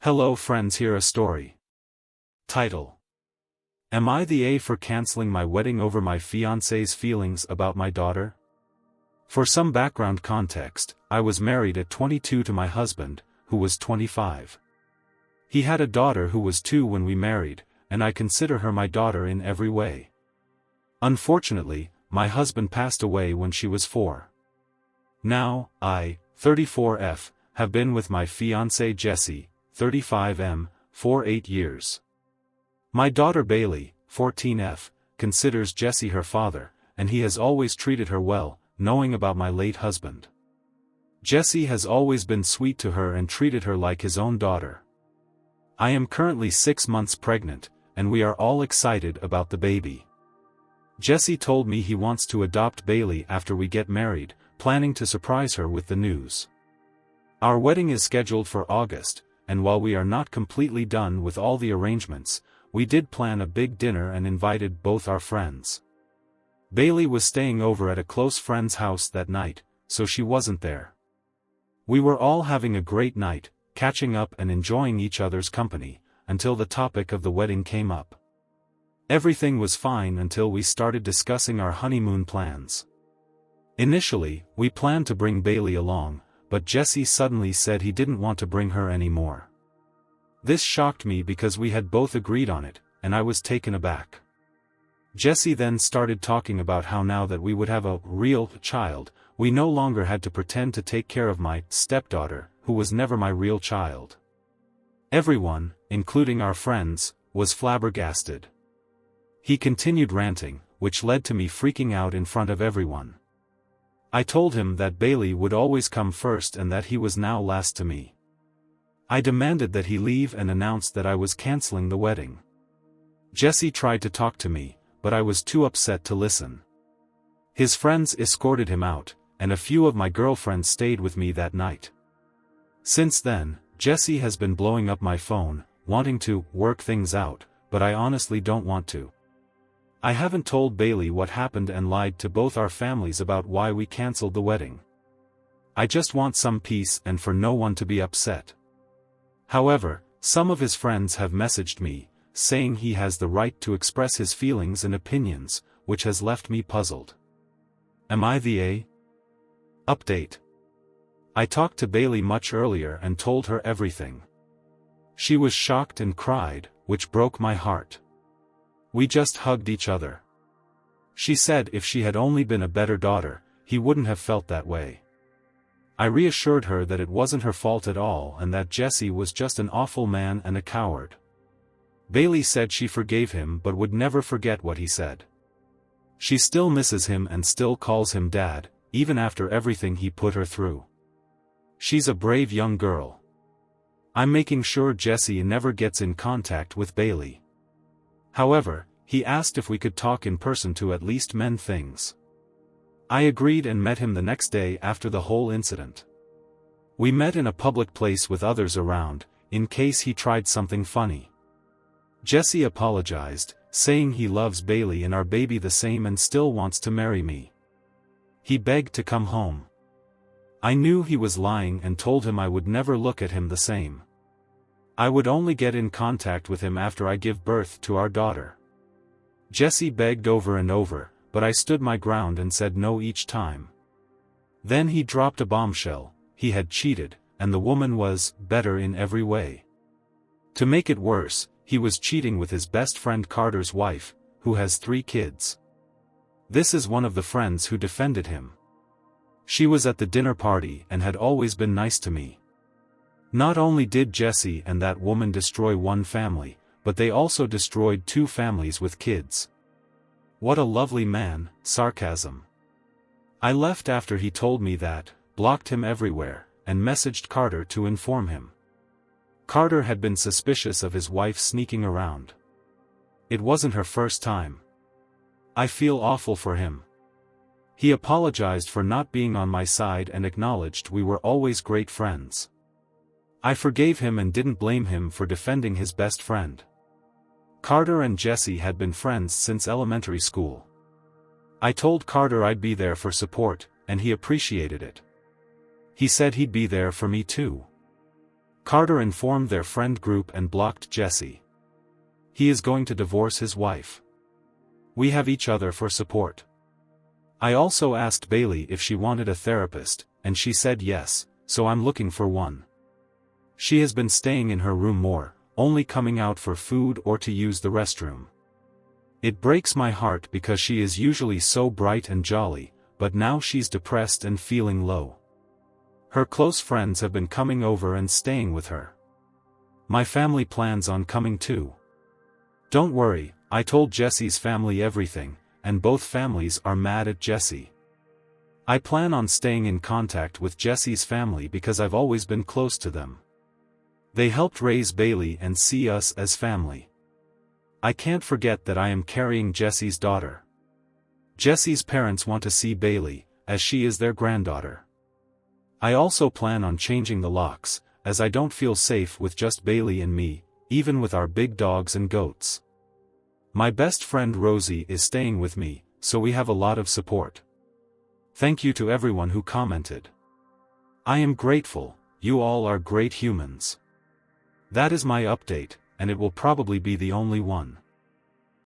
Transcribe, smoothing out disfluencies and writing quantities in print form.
Hello friends, here a story. Title: Am I the A for canceling my wedding over my fiancé's feelings about my daughter? For some background context, I was married at 22 to my husband, who was 25. He had a daughter who was 2 when we married, and I consider her my daughter in every way. Unfortunately, my husband passed away when she was 4. Now, I, 34F, have been with my fiancée Jessie, 35M, for 8 years. My daughter Bailey, 14F, considers Jessie her father, and he has always treated her well, knowing about my late husband. Jessie has always been sweet to her and treated her like his own daughter. I am currently 6 months pregnant, and we are all excited about the baby. Jessie told me he wants to adopt Bailey after we get married, planning to surprise her with the news. Our wedding is scheduled for August, and while we are not completely done with all the arrangements, we did plan a big dinner and invited both our friends. Bailey was staying over at a close friend's house that night, so she wasn't there. We were all having a great night, catching up and enjoying each other's company, until the topic of the wedding came up. Everything was fine until we started discussing our honeymoon plans. Initially, we planned to bring Bailey along, but Jessie suddenly said he didn't want to bring her anymore. This shocked me because we had both agreed on it, and I was taken aback. Jessie then started talking about how now that we would have a real child, we no longer had to pretend to take care of my stepdaughter, who was never my real child. Everyone, including our friends, was flabbergasted. He continued ranting, which led to me freaking out in front of everyone. I told him that Bailey would always come first and that he was now last to me. I demanded that he leave and announced that I was canceling the wedding. Jessie tried to talk to me, but I was too upset to listen. His friends escorted him out, and a few of my girlfriends stayed with me that night. Since then, Jessie has been blowing up my phone, wanting to work things out, but I honestly don't want to. I haven't told Bailey what happened and lied to both our families about why we canceled the wedding. I just want some peace and for no one to be upset. However, some of his friends have messaged me, saying he has the right to express his feelings and opinions, which has left me puzzled. Am I the A? Update. I talked to Bailey much earlier and told her everything. She was shocked and cried, which broke my heart. We just hugged each other. She said if she had only been a better daughter, he wouldn't have felt that way. I reassured her that it wasn't her fault at all and that Jessie was just an awful man and a coward. Bailey said she forgave him but would never forget what he said. She still misses him and still calls him dad, even after everything he put her through. She's a brave young girl. I'm making sure Jessie never gets in contact with Bailey. However, he asked if we could talk in person to at least mend things. I agreed and met him the next day after the whole incident. We met in a public place with others around, in case he tried something funny. Jessie apologized, saying he loves Bailey and our baby the same and still wants to marry me. He begged to come home. I knew he was lying and told him I would never look at him the same. I would only get in contact with him after I give birth to our daughter. Jessie begged over and over, but I stood my ground and said no each time. Then he dropped a bombshell: he had cheated, and the woman was better in every way. To make it worse, he was cheating with his best friend Carter's wife, who has 3 kids. This is one of the friends who defended him. She was at the dinner party and had always been nice to me. Not only did Jessie and that woman destroy one family, but they also destroyed 2 families with kids. What a lovely man. Sarcasm. I left after he told me that, blocked him everywhere, and messaged Carter to inform him. Carter had been suspicious of his wife sneaking around. It wasn't her first time. I feel awful for him. He apologized for not being on my side and acknowledged we were always great friends. I forgave him and didn't blame him for defending his best friend. Carter and Jessie had been friends since elementary school. I told Carter I'd be there for support, and he appreciated it. He said he'd be there for me too. Carter informed their friend group and blocked Jesse. He is going to divorce his wife. We have each other for support. I also asked Bailey if she wanted a therapist, and she said yes, so I'm looking for one. She has been staying in her room more, only coming out for food or to use the restroom. It breaks my heart because she is usually so bright and jolly, but now she's depressed and feeling low. Her close friends have been coming over and staying with her. My family plans on coming too. Don't worry, I told Jesse's family everything, and both families are mad at Jesse. I plan on staying in contact with Jesse's family because I've always been close to them. They helped raise Bailey and see us as family. I can't forget that I am carrying Jesse's daughter. Jesse's parents want to see Bailey, as she is their granddaughter. I also plan on changing the locks, as I don't feel safe with just Bailey and me, even with our big dogs and goats. My best friend Rosie is staying with me, so we have a lot of support. Thank you to everyone who commented. I am grateful, you all are great humans. That is my update, and it will probably be the only one.